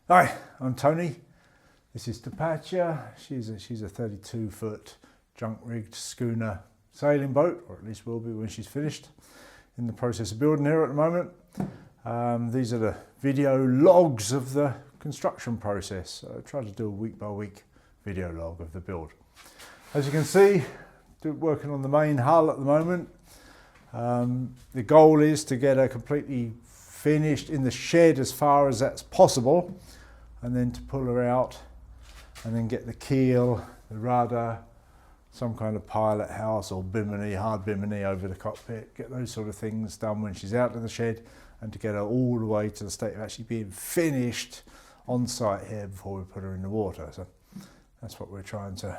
Hi, I'm Tony. This is Tapatya. She's a 32-foot junk-rigged schooner sailing boat, or at least will be when she's finished. In the process of building here at the moment. These are the video logs of the construction process. So I try to do a week-by-week video log of the build. As you can see, working on the main hull at the moment. The goal is to get her completely finished in the shed as far as that's possible, and then to pull her out and then get the keel, the rudder, some kind of pilot house or bimini, hard bimini over the cockpit, get those sort of things done when she's out of the shed, and to get her all the way to the state of actually being finished on site here before we put her in the water. So that's what we're trying to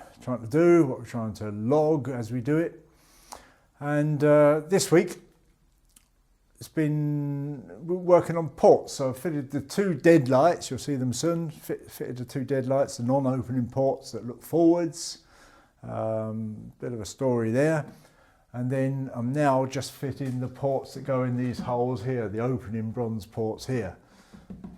do, what we're trying to log as we do it. And this week it's been working on ports. So I've fitted the two deadlights, you'll see them soon, fitted the two deadlights, the non-opening ports that look forwards. Bit of a story there. And then I'm now just fitting the ports that go in these holes here, the opening bronze ports here,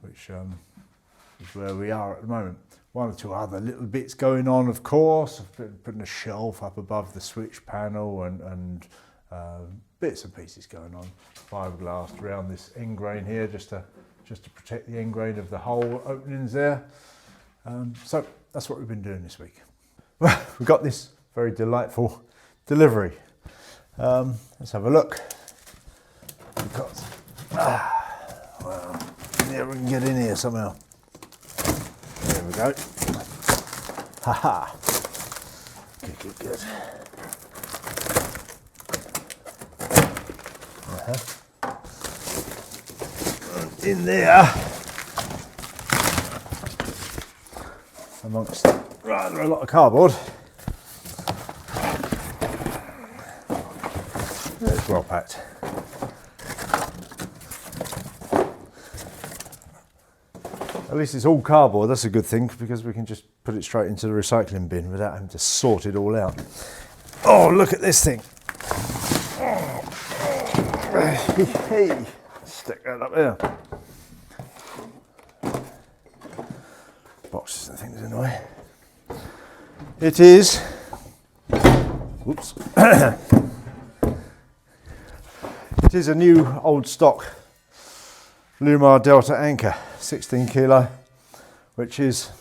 which is where we are at the moment. One or two other little bits going on, of course. I've been putting a shelf up above the switch panel and bits and pieces going on. Fiberglass around this end grain here, just to protect the end grain of the hole openings there. So that's what we've been doing this week. Well, we got this very delightful delivery. Let's have a look. We've got, well, yeah, we can get in here somehow. There we go. Haha. Good. In there, amongst rather a lot of cardboard, it's well packed. At least it's all cardboard, that's a good thing, because we can just put it straight into the recycling bin without having to sort it all out. Oh, look at this thing. Hey, stick that up there. Boxes and things in the way. It is, whoops. It is a new old stock Lumar Delta anchor, 16 kilo, which is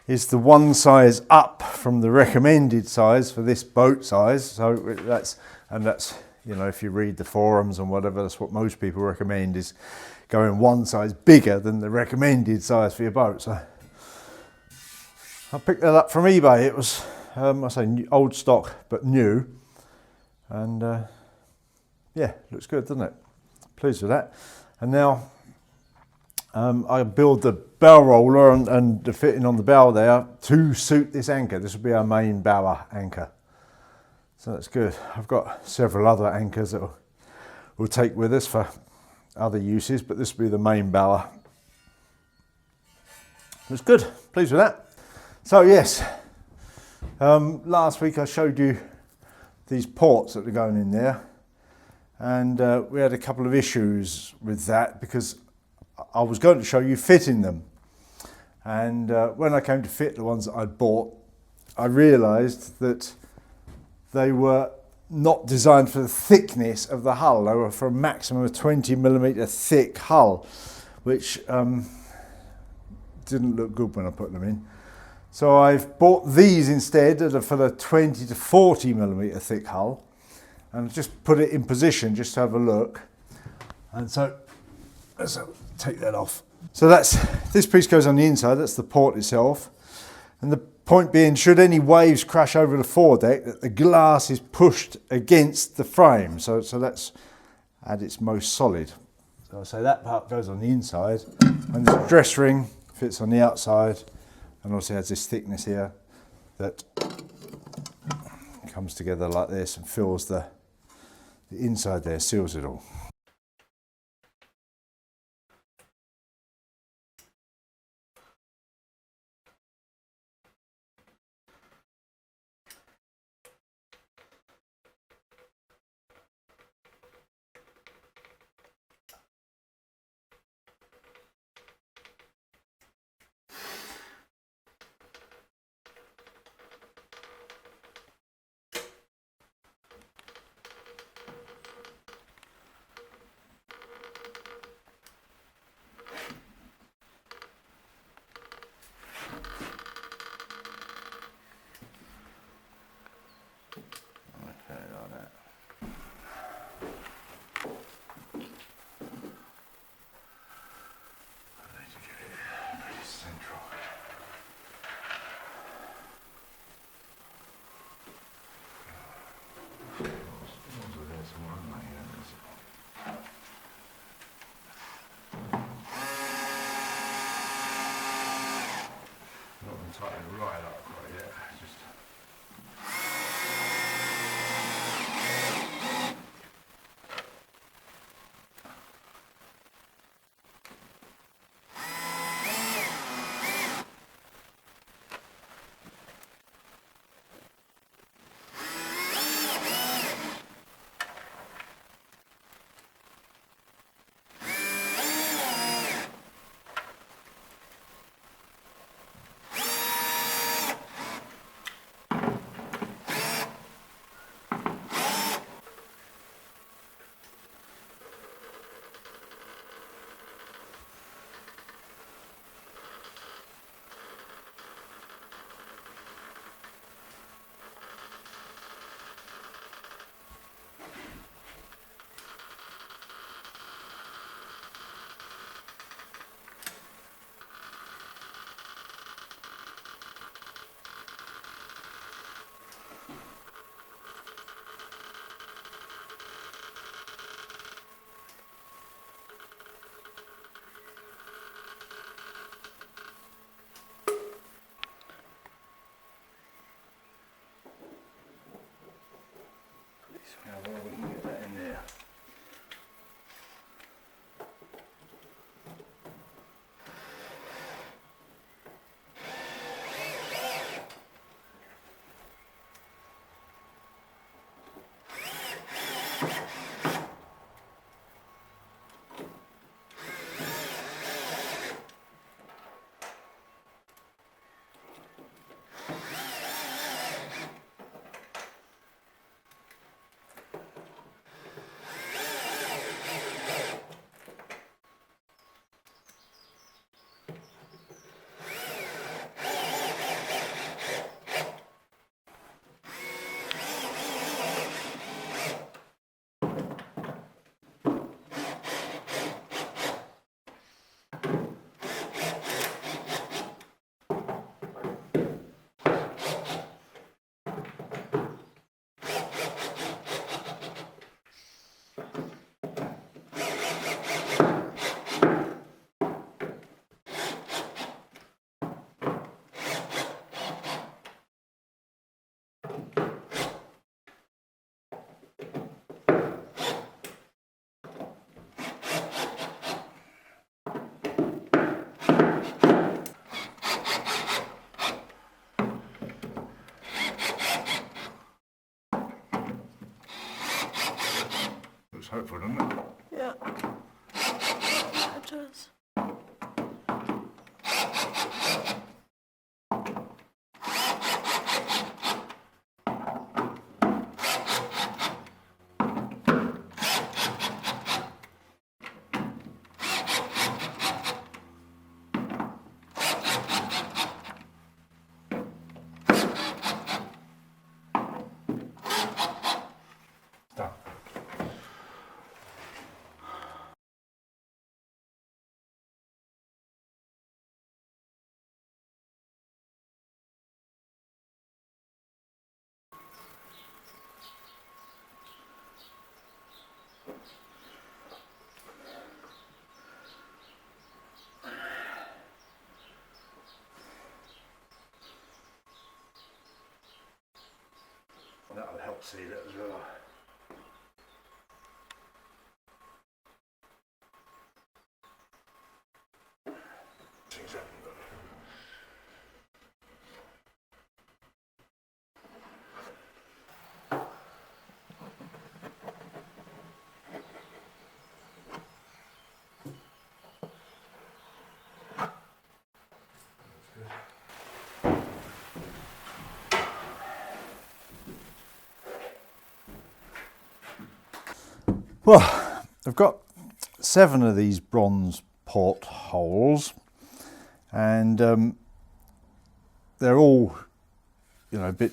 the one size up from the recommended size for this boat size. So that's, you know, if you read the forums and whatever, that's what most people recommend, is going one size bigger than the recommended size for your boat. So I picked that up from eBay. It was, I say old stock, but new. And yeah, looks good, doesn't it? Pleased with that. And now I build the bow roller and the fitting on the bow there to suit this anchor. This will be our main bower anchor. So that's good. I've got several other anchors that we'll take with us for other uses, but this will be the main bower. Looks good. Pleased with that. So yes, last week I showed you these ports that are going in there, and we had a couple of issues with that because I was going to show you fitting them, and when I came to fit the ones that I'd bought, I realised that they were not designed for the thickness of the hull. They were for a maximum of 20mm thick hull, which didn't look good when I put them in. So I've bought these instead that are for the 20 to 40mm thick hull, and just put it in position just to have a look. And so let's take that off. So this piece goes on the inside, that's the port itself. And the point being, should any waves crash over the foredeck, that the glass is pushed against the frame. So that's at its most solid. So I say that part goes on the inside, and the dress ring fits on the outside, and also has this thickness here that comes together like this and fills the inside there, seals it all. that'll help seal it as well. Well, I've got 7 of these bronze portholes, and they're all, you know, a bit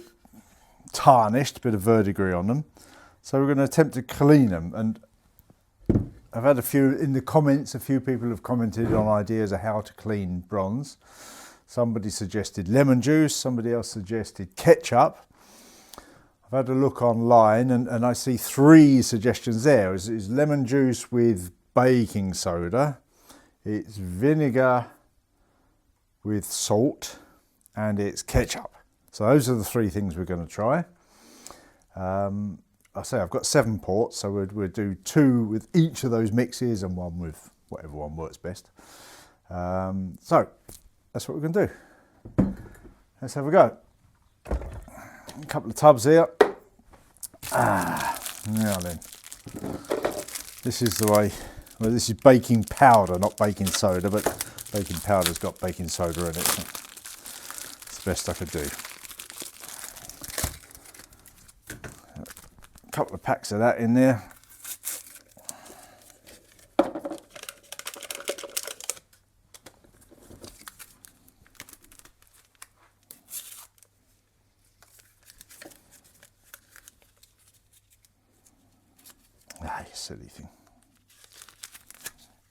tarnished, a bit of verdigris on them. So we're going to attempt to clean them. And I've had a few in the comments. A few people have commented on ideas of how to clean bronze. Somebody suggested lemon juice. Somebody else suggested ketchup. I've had a look online and I see 3 suggestions there. It's lemon juice with baking soda, it's vinegar with salt, and it's ketchup. So those are the 3 things we're going to try. I say I've got 7 ports, so we'll do 2 with each of those mixes and 1 with whatever one works best. So that's what we're going to do. Let's have a go. A couple of tubs here. Now then, this is the way. Well, this is baking powder, not baking soda, but baking powder's got baking soda in it. So it's the best I could do. A couple of packs of that in there. Ah, you silly thing.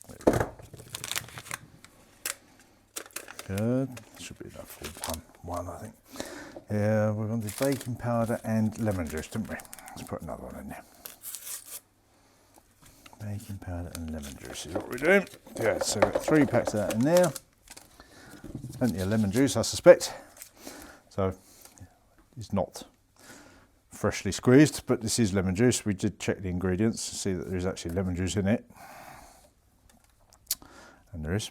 There we go. Good. Should be enough for one, I think. Yeah, we're going to do baking powder and lemon juice, didn't we? Let's put another one in there. Baking powder and lemon juice is what we're doing. Good. So we've got 3 packs of that in there. Plenty of lemon juice, I suspect. So it's not freshly squeezed, but this is lemon juice. We did check the ingredients to see that there's actually lemon juice in it, and there is.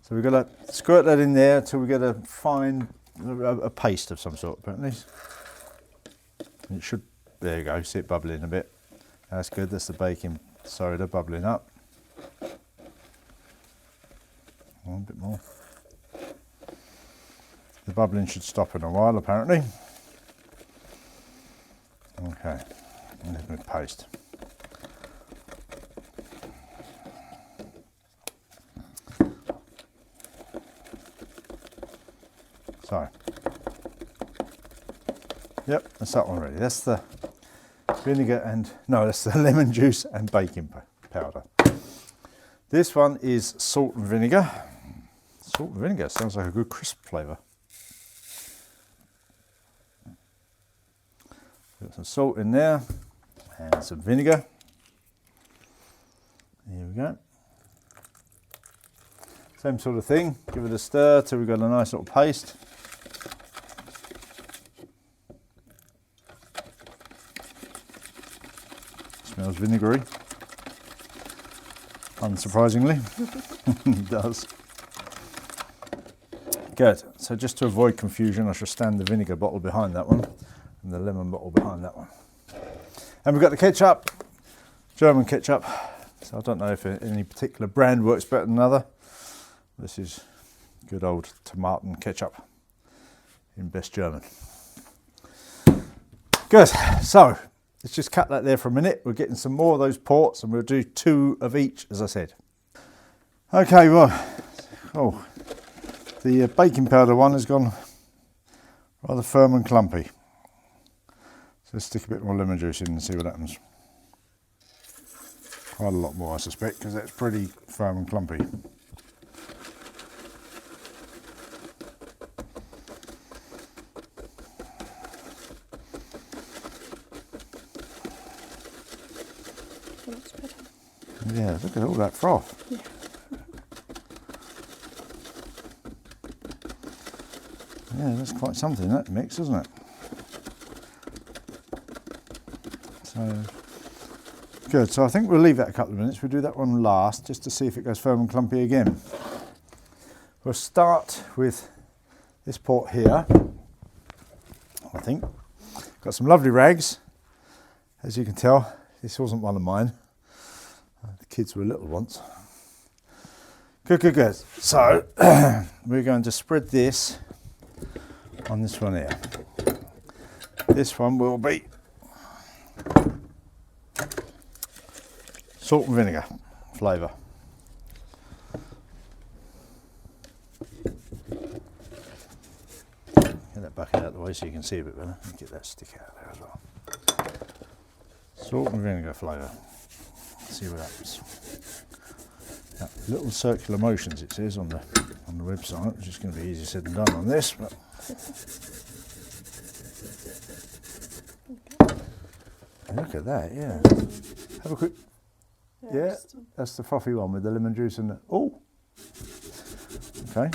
So we've got to squirt that in there until we get a fine a paste of some sort, apparently. And it should, there you go, see it bubbling a bit. That's good. That's the baking soda bubbling up. A bit more. The bubbling should stop in a while, apparently. Okay, and then we paste. So, yep, that's that one ready. That's the vinegar and, no, that's the lemon juice and baking powder. This one is salt and vinegar. Salt and vinegar sounds like a good crisp flavour. Got some salt in there and some vinegar. Here we go. Same sort of thing. Give it a stir till we've got a nice little paste. Smells vinegary. Unsurprisingly, it does. Good. So just to avoid confusion, I shall stand the vinegar bottle behind that one and the lemon bottle behind that one. And we've got the ketchup, German ketchup. So I don't know if any particular brand works better than another. This is good old tomaten ketchup in best German. Good. So let's just cut that there for a minute. We're getting some more of those ports and we'll do 2 of each, as I said. Okay, well, the baking powder one has gone rather firm and clumpy. So let's stick a bit more lemon juice in and see what happens. Quite a lot more, I suspect, because that's pretty firm and clumpy. Yeah, look at all that froth. Yeah. Yeah, that's quite something, that mix, isn't it? Good, so I think we'll leave that a couple of minutes. We'll do that one last, just to see if it goes firm and clumpy again. We'll start with this port here, I think. Got some lovely rags. As you can tell, this wasn't one of mine. The kids were little once. Good, good, good. So, we're going to spread this on this one here. This one will be salt and vinegar flavour. Get that bucket out of the way so you can see a bit better. Get that stick out there as well. Salt and vinegar flavour. See what happens. Now, little circular motions it says on the website, which is going to be easier said than done on this. But look at that, yeah. Have a quick. Yeah, that's the frothy one with the lemon juice and the. Oh. Okay.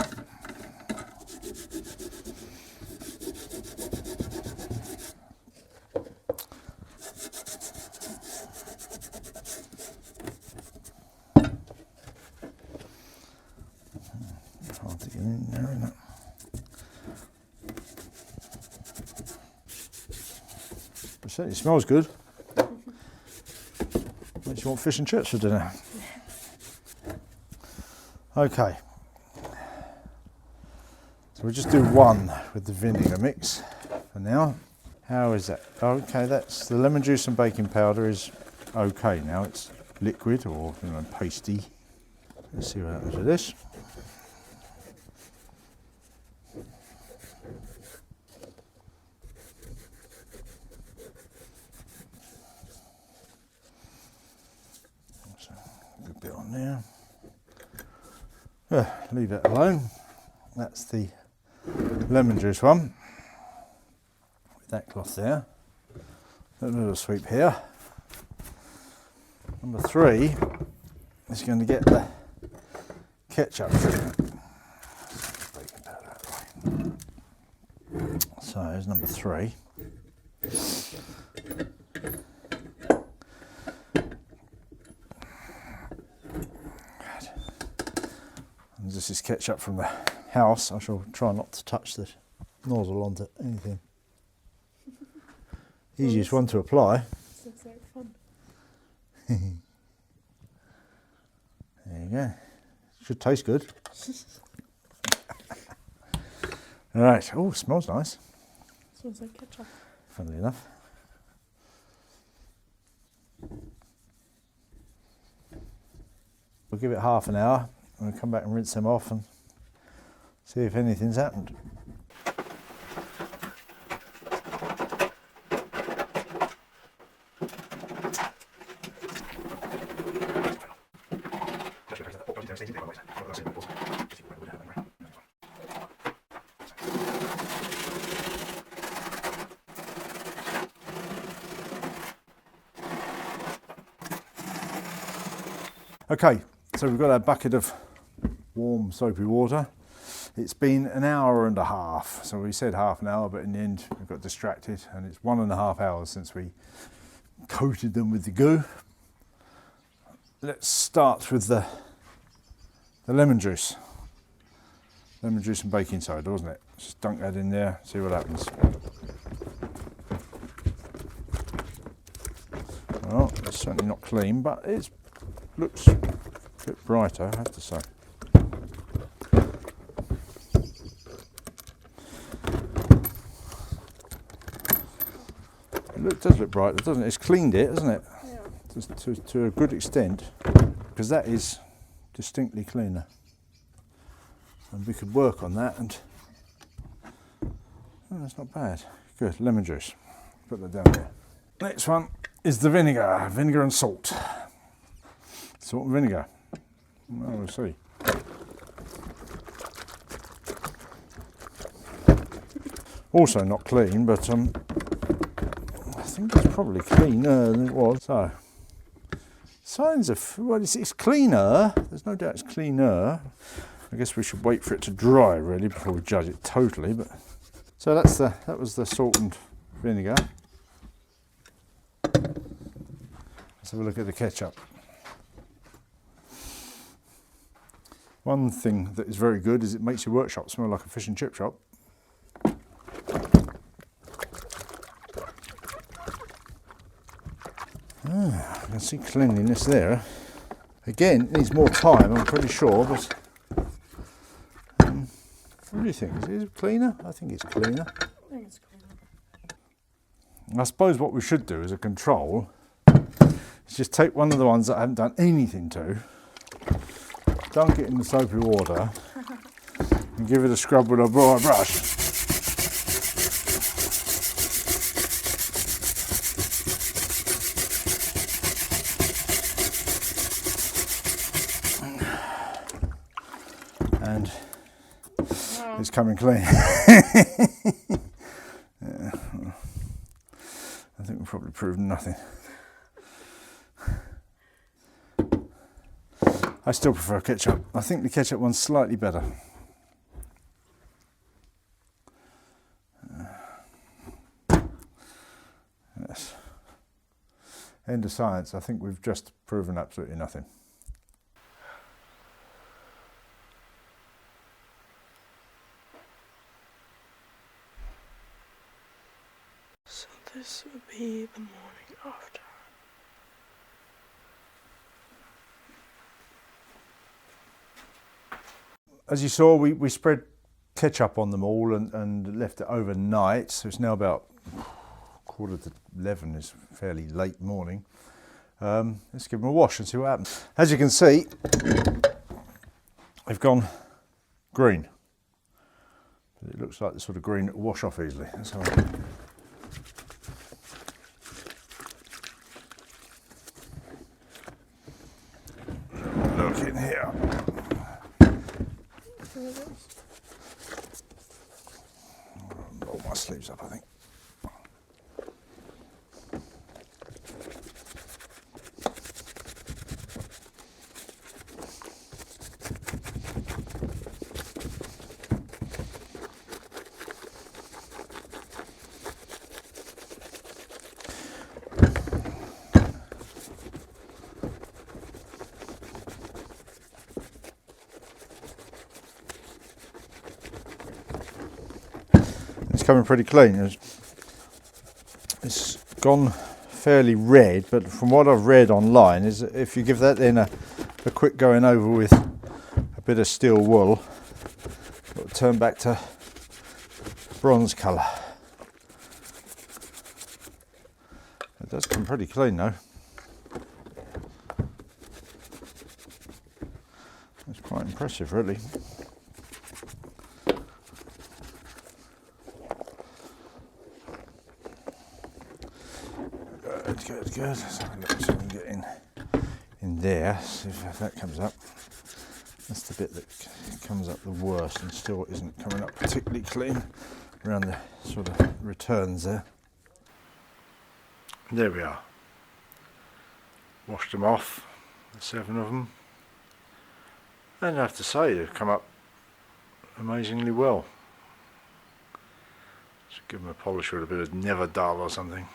Hard to get in there, isn't it? It certainly smells good. Makes you want fish and chips for dinner. Okay. So we'll just do one with the vinegar mix for now. How is that? Okay, that's the lemon juice and baking powder is okay now. It's liquid or pasty. Let's see what happens with this. Good bit on there. Leave it alone. That's the lemon juice one. With that cloth there. A little sweep here. Number 3 is going to get the ketchup treatment. So here's number 3. And this is ketchup from the house. I shall try not to touch the nozzle onto anything. Easiest one to apply. Looks like fun. There you go. Should taste good. All right. Oh, smells nice. Smells like ketchup. Funnily enough. We'll give it half an hour and we'll come back and rinse them off and see if anything's happened. Okay, so we've got our bucket of warm soapy water. It's been an hour and a half, so we said half an hour, but in the end we got distracted, and it's 1.5 hours since we coated them with the goo. Let's start with the lemon juice. Lemon juice and baking soda, wasn't it? Just dunk that in there, see what happens. Well, it's certainly not clean, but it looks a bit brighter, I have to say. It does look brighter, doesn't it? It's cleaned it, hasn't it? Yeah. To a good extent, because that is distinctly cleaner. And we could work on that, and oh, that's not bad. Good, lemon juice. Put that down there. Next one is the vinegar. Vinegar and salt. Salt and vinegar. Well, we'll see. Also not clean, but I think it's probably cleaner than it was. So, signs of, well, it's cleaner. There's no doubt it's cleaner. I guess we should wait for it to dry really before we judge it totally. But so that was the salt and vinegar. Let's have a look at the ketchup. One thing that is very good is it makes your workshop smell like a fish and chip shop. I can see cleanliness there. Again, it needs more time, I'm pretty sure, but what do you think? Is it cleaner? I think it's cleaner. I think it's cleaner. I suppose what we should do as a control is just take one of the ones that I haven't done anything to, dunk it in the soapy water, and give it a scrub with a bright brush. And it's coming clean. Yeah. I think we've probably proved nothing. I still prefer ketchup. I think the ketchup one's slightly better. Yes. End of science. I think we've just proven absolutely nothing. So this would be the morning after. As you saw, we spread ketchup on them all and left it overnight. So it's now about 11:15. It's fairly late morning. Let's give them a wash and see what happens. As you can see, they've gone green. It looks like the sort of green that will wash off easily. Let's have a look in here. Roll my sleeves up, I think. Coming pretty clean. It's gone fairly red, but from what I've read online is that if you give that then a quick going over with a bit of steel wool, it'll turn back to bronze colour. It does come pretty clean though. It's quite impressive really. Good. Let's have a look so we can get in there, see if that comes up. That's the bit that comes up the worst and still isn't coming up particularly clean around the sort of returns there. There we are. Washed them off, the 7 of them. And I have to say they've come up amazingly well. Should give them a polish with a bit of Never Dull or something.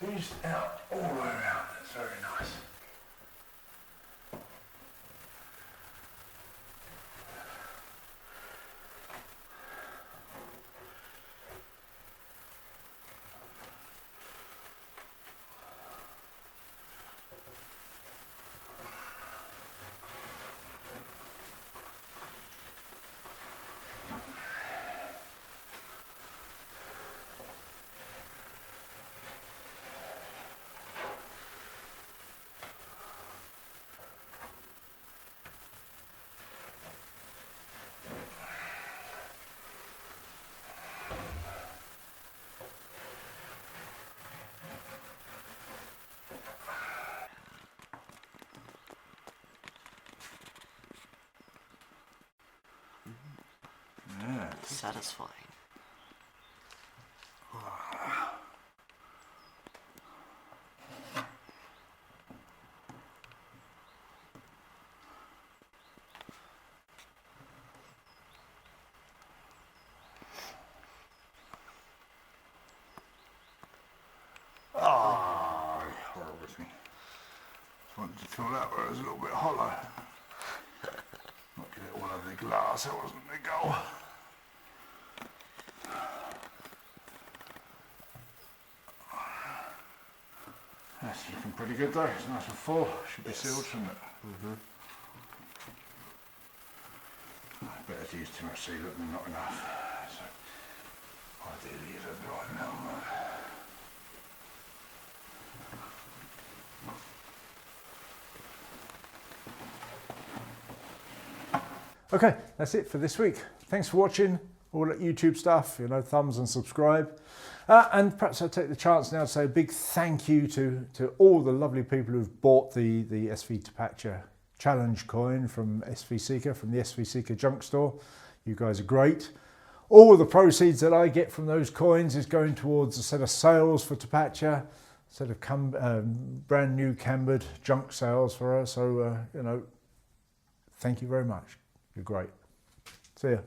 Squeezed out all the way around. That's very nice. Yeah. Satisfying. Oh, horrible with me. Just wanted to fill that where it was a little bit hollow. Not get it all over the glass, that wasn't the goal. That's looking pretty good though, it's nice and full, should be sealed, shouldn't it? Better to use too much sealant than not enough. So, ideally use a dry now. Okay, that's it for this week. Thanks for watching all that YouTube stuff, you know, thumbs and subscribe. And perhaps I'll take the chance now to say a big thank you to all the lovely people who've bought the SV Tapatya challenge coin from SV Seeker, from the SV Seeker junk store. You guys are great. All the proceeds that I get from those coins is going towards a set of sales for Tapatya, a set of brand new cambered junk sales for us. So, you know, thank you very much. You're great. See ya.